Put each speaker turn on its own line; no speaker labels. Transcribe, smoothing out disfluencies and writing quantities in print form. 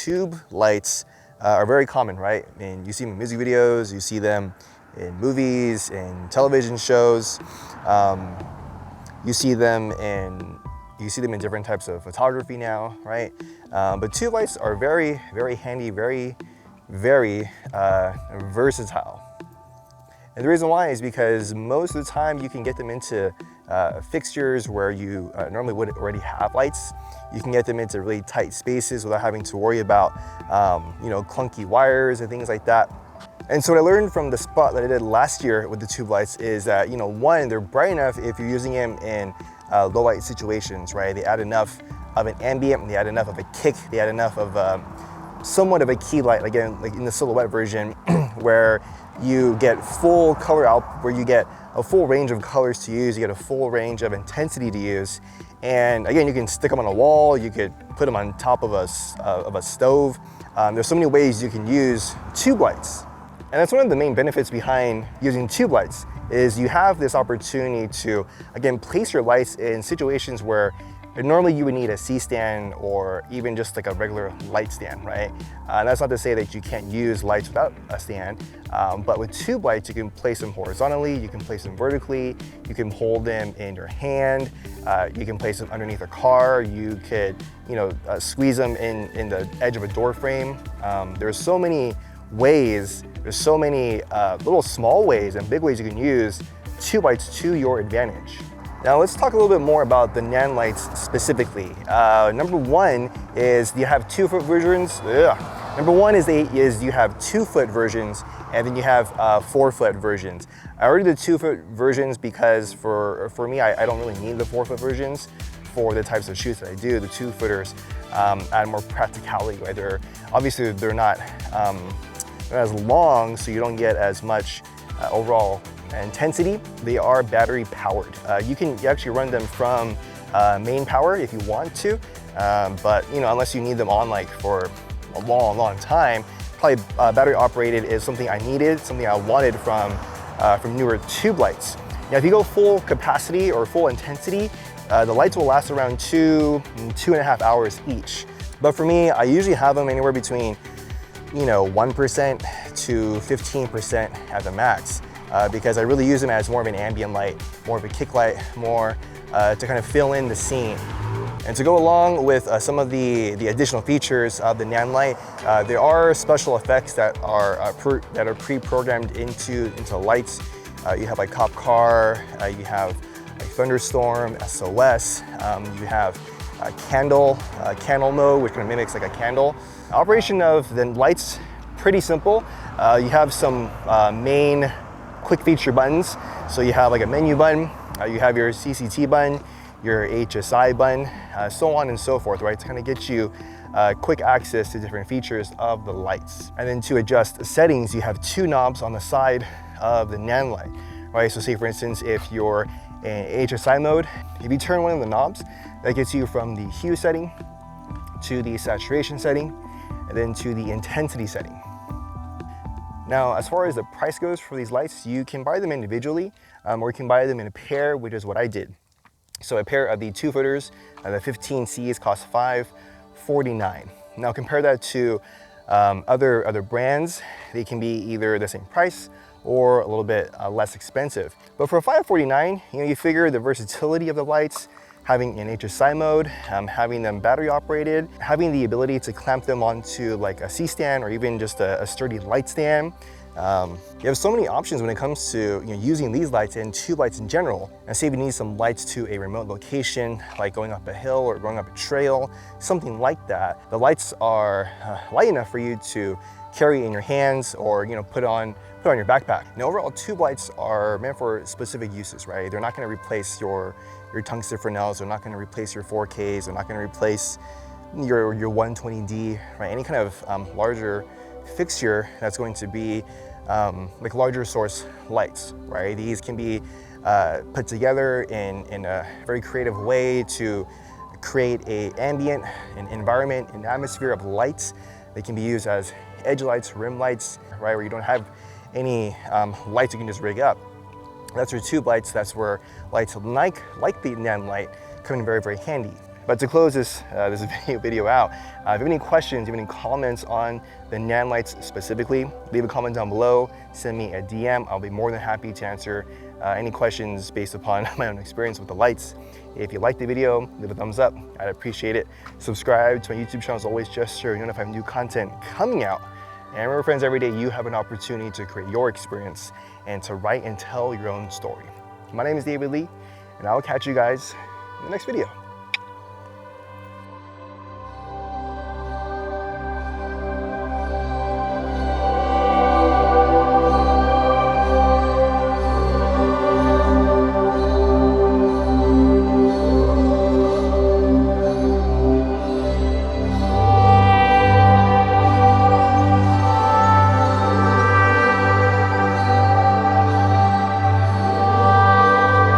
tube lights are very common, right? And you see them in music videos, you see them in movies, in television shows. You see them in different types of photography now, right? But tube lights are very, very handy, very, very versatile. And the reason why is because most of the time you can get them into fixtures where you normally would already have lights. You can get them into really tight spaces without having to worry about clunky wires and things like that. And so what I learned from the spot that I did last year with the tube lights is that, one, they're bright enough if you're using them in low light situations, right? They add enough of an ambient, they add enough of a kick, they add enough of somewhat of a key light, again, like in the silhouette version, where you get full color out, where you get a full range of colors to use, you get a full range of intensity to use. And again, you can stick them on a wall, you could put them on top of a stove. There's so many ways you can use tube lights. And that's one of the main benefits behind using tube lights, is you have this opportunity to, again, place your lights in situations where normally you would need a C-stand or even just like a regular light stand, right? That's not to say that you can't use lights without a stand, but with tube lights, you can place them horizontally, you can place them vertically, you can hold them in your hand, you can place them underneath a car, you could, squeeze them in the edge of a door frame. There's so many ways, there's so many little small ways and big ways you can use tube lights to your advantage. Now let's talk a little bit more about the Nanlites specifically. Number one is you have 2-foot versions. Number one is you have 2-foot versions, and then you have 4-foot versions. I ordered the 2-foot versions because for me, I don't really need the 4-foot versions for the types of shoots that I do. The 2-footers add more practicality, right? Obviously they're not as long, so you don't get as much overall intensity. They are battery powered. You can actually run them from main power if you want to, but unless you need them on like for a long time, probably battery operated is something I needed, something I wanted from newer tube lights. Now if you go full capacity or full intensity, the lights will last around 2.5 hours each. But for me, I usually have them anywhere between 1% to 15% at the max, because I really use them as more of an ambient light, more of a kick light, more to kind of fill in the scene. And to go along with some of the additional features of the Nanlite, there are special effects that are pre-programmed into lights. You have like cop car, you have like thunderstorm, SOS, you have candle mode, which kind of mimics like a candle. Operation of the lights, pretty simple. You have some main quick feature buttons. So you have like a menu button, you have your CCT button, your HSI button, so on and so forth, right? To kind of get you quick access to different features of the lights. And then to adjust settings, you have 2 knobs on the side of the Nanlite, right? So say for instance, if you're in HSI mode, if you turn one of the knobs, that gets you from the hue setting to the saturation setting, and then to the intensity setting. Now, as far as the price goes for these lights, you can buy them individually, or you can buy them in a pair, which is what I did. So a pair of the 2-footers, the 15Cs cost $549. Now compare that to other brands. They can be either the same price or a little bit less expensive. But for $549, you figure the versatility of the lights, having an HSI mode, having them battery operated, having the ability to clamp them onto like a C-stand or even just a sturdy light stand. You have so many options when it comes to using these lights and tube lights in general. And say if you need some lights to a remote location, like going up a hill or going up a trail, something like that. The lights are light enough for you to carry in your hands or put on your backpack. Now overall, tube lights are meant for specific uses, right? They're not going to replace your tungsten Fresnels, they're not going to replace your 4Ks, they're not going to replace your 120D, right? Any kind of larger fixture that's going to be like larger source lights, right? These can be put together in a very creative way to create an ambient, an environment, an atmosphere of lights. They can be used as edge lights, rim lights, right? Where you don't have any lights you can just rig up. That's your tube lights. That's where lights like the Nanlite come in very, very handy. But to close this video out, if you have any questions, you have any comments on the Nanlites specifically, leave a comment down below, send me a DM. I'll be more than happy to answer any questions based upon my own experience with the lights. If you liked the video, leave a thumbs up. I'd appreciate it. Subscribe to my YouTube channel as always, just so you're notified of new content coming out. And remember, friends, every day you have an opportunity to create your experience and to write and tell your own story. My name is David Lee, and I will catch you guys in the next video.